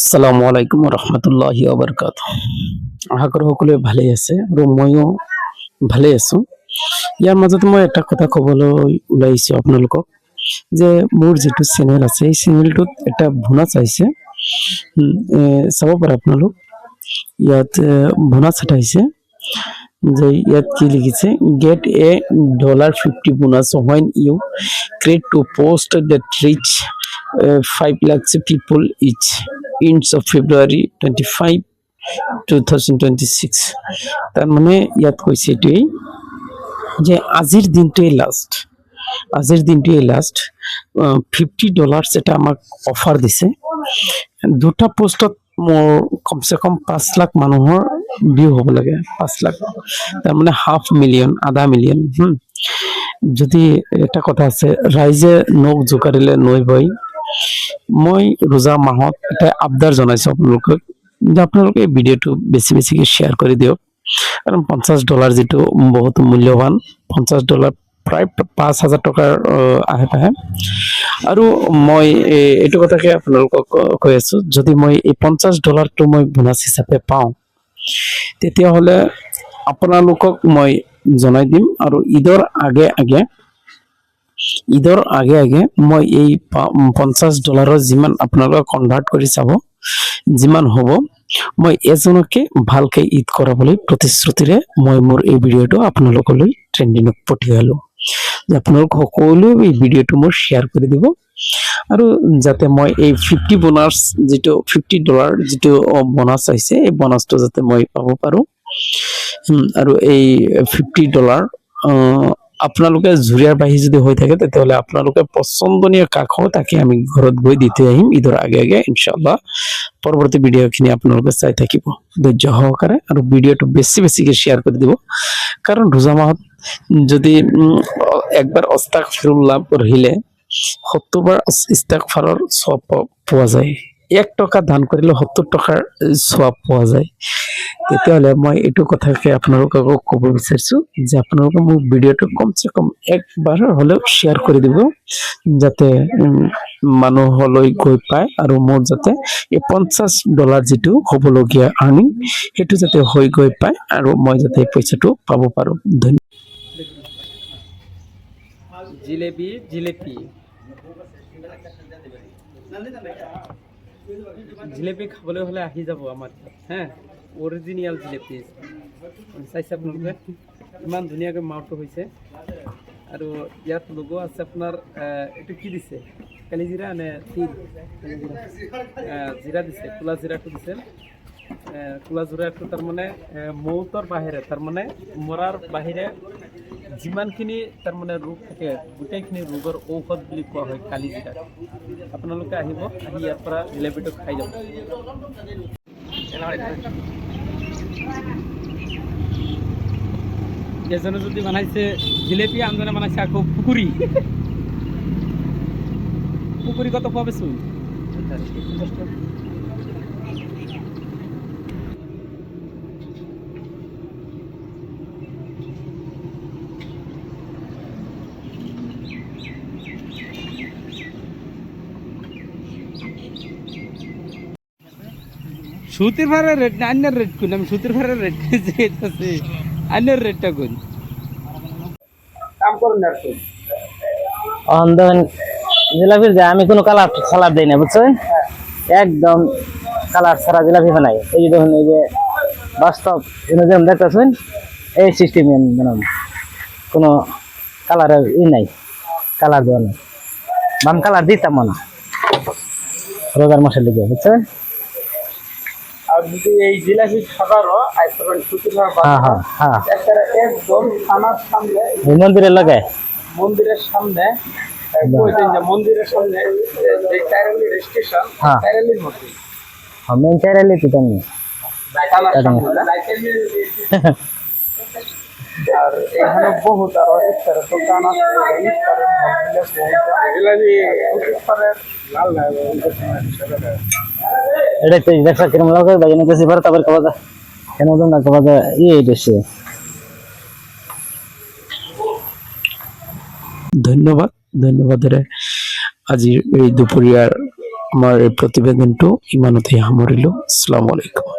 আসসালামু আলাইকুম ৰহমতুল্লাহি ওবৰকাত। আশা কৰো সকলোৱে ভালে আছে আৰু ময়ো ভালে আছো। ইয়াৰ মাজতে মই এটা কথা ক'বলৈ ওলাইছো আপোনালোকক যে মোৰ যিটো চেনেল আছে এই চেনেলটোত এটা বোনাছ আহিছে। চাব পাৰে আপোনালোক ইয়াত বোনাছ এটা আহিছে যে ইয়াত কি লিখিছে gate A $50 bonus when you create to post that reach 5 lakhs people each ends of February 25 2026 তার মানে ইয়াত কৈছে এটাই যে আজিৰ দিনটোৱে লাষ্ট $50 এটা আমাক অফাৰ দিছে। দুটা পোষ্টত মোৰ কমসে কম 5 লাখ মানুহৰ ভিউ হ'ব লাগে। 5 লাখ তাৰ মানে আধা মিলিয়ন। যদি এটা কথা আছে ৰাইজে নখ জোকাৰিলে নৈ বই। মই ৰোজা মাহত এটা আবদাৰ জনাইছো আপোনালোকক যে আপোনালোকে এই ভিডিঅ'টো বেছিকৈ শ্বেয়াৰ কৰি দিয়ক, কাৰণ $50 যিটো বহুত মূল্যৱান। $50 প্ৰায় 5,000 টকাৰ আহে পাহে। আৰু মই এইটো কথাকে আপোনালোকক কৈ আছো, যদি মই এই $50টো মই বোনাছ হিচাপে পাওঁ তেতিয়াহ'লে আপোনালোকক মই জনাই দিম। আৰু ঈদৰ আগে মই এই $50 যিমান আপোনালোকে কনভাৰ্ট কৰি চাব, যিমান হ'ব মই এজনকে ভালকে ঈদ কৰাবলৈ প্ৰতিশ্ৰুতিৰে মই মোৰ এই ভিডিঅ'টো আপোনালোকলৈ ট্ৰেণ্ডিঙত পঠিয়ালো। আপোনালোক সকলোৱে এই ভিডিঅ'টো মোৰ শ্বেয়াৰ কৰি দিব আৰু যাতে মই এই $50 যিটো বোনাছ আহিছে এই বোনাছটো যাতে মই পাব পাৰো। আৰু এই $50 আপোনালোকে জুৰিয়াৰ বাহি যদি হৈ থাকে তেতিয়াহ'লে আপোনালোকে পছন্দনীয় কাষ তাকে আমি ঘৰত গৈ দি থৈ আহিম ঈদৰ আগে ইনশাআল্লাহ। পৰৱৰ্তী ভিডিঅ'খিনি আপোনালোকে চাই থাকিব ধৈৰ্য সহকাৰে আৰু ভিডিঅ'টো বেছিকৈ শ্বেয়াৰ কৰি দিব, কাৰণ ৰোজা মাহত যদি একবাৰ আস্তাগফিৰুল্লাহ পঢ়িলে 70 বাৰ ইস্তিগফাৰৰ সওয়াব পোৱা যায়। 1 টকা দান কৰিলে 70 টকাৰ সওয়াব পোৱা যায়। তেতিয়াহ'লে মই এইটো কথাকে আপোনালোকক ক'ব বিচাৰিছো যে আপোনালোকে মোৰ ভিডিঅ'টো কমসে কম একবাৰ হ'লেও শ্বেয়াৰ কৰি দিব, যাতে মানুহলৈ গৈ পায় আৰু মোৰ যাতে এই $50 যিটো হ'বলগীয়া আৰ্নিং সেইটো যাতে গৈ পায় আৰু মই যাতে পইচাটো পাব পাৰো। ধন্যবাদ। জিলেপি খাবলৈ হলে আহি যাব আমাৰ হ্যাঁ, অৰিজিনেল জিলেপি চাইছে আপোনালোকে ইমান ধুনীয়াকৈ মাউথটো হৈছে। আৰু ইয়াত লোগো আছে আপোনাৰ। এইটো কি দিছে, কালিজিৰা নে তিল? জিৰা দিছে, কোলা জিৰাটো দিছে। কোলা জিৰাটো তাৰমানে মৌতৰ বাহিৰে, তাৰমানে মৰাৰ বাহিৰে যিমানখিনি তাৰমানে ৰোগ থাকে গোটেইখিনি ৰোগৰ ঔষধ বুলি কোৱা হয় কালিজিৰা। আপোনালোকে আহিব, আহি ইয়াৰ পৰা জিলেপিটো খাই যাব। এজনে যদি বনাইছে জিলেপি, আনজনে বনাইছে আকৌ পুকুরি কত পাবে শুন। সুতির ভাড়ার রেট না অন্যের রেট কোন? আমি সুতির ভাড়ার রেট যেতেছি, অন্যের রেটটা কোন? কাম করুন না জিলাপির যে আমি কোনো কালার দিই না, বুঝছেন? একদম কালার ছাড়া জিলাপি বানাই। এই যে দেখুন, এই যে বাস্তব যেমন দেখতেছেন এই সিস্টেম বানাবো, কোনো কালারের নাই, কালার দেওয়া নাই। বাম কালার দিতাম না রোজার মাসের দিকে, বুঝছেন? আর যদি এই জিলাপি খাবারও আইসবেন সুতির ভাড়া একদম থানার সামনে, মন্দিরের লাগে, মন্দিরের সামনে, মন্দিরের সামনে যে চাইরালি স্টেশন, চাইরালির মধ্যে মেন চাইরালি তো তুমি আর এখানে বহুত আরো ইফতারের দোকান আছে। এটাই তো ব্যবসা কিরম লাগে বাজানো কাছে বার তারপর কবা কেন না কবা এসে। ধন্যবাদ। আজিৰ এই দুপৰীয়াৰ আমাৰ এই প্ৰতিবেদনটো ইমানতে সামৰিলোঁ। আসসালামু আলাইকুম।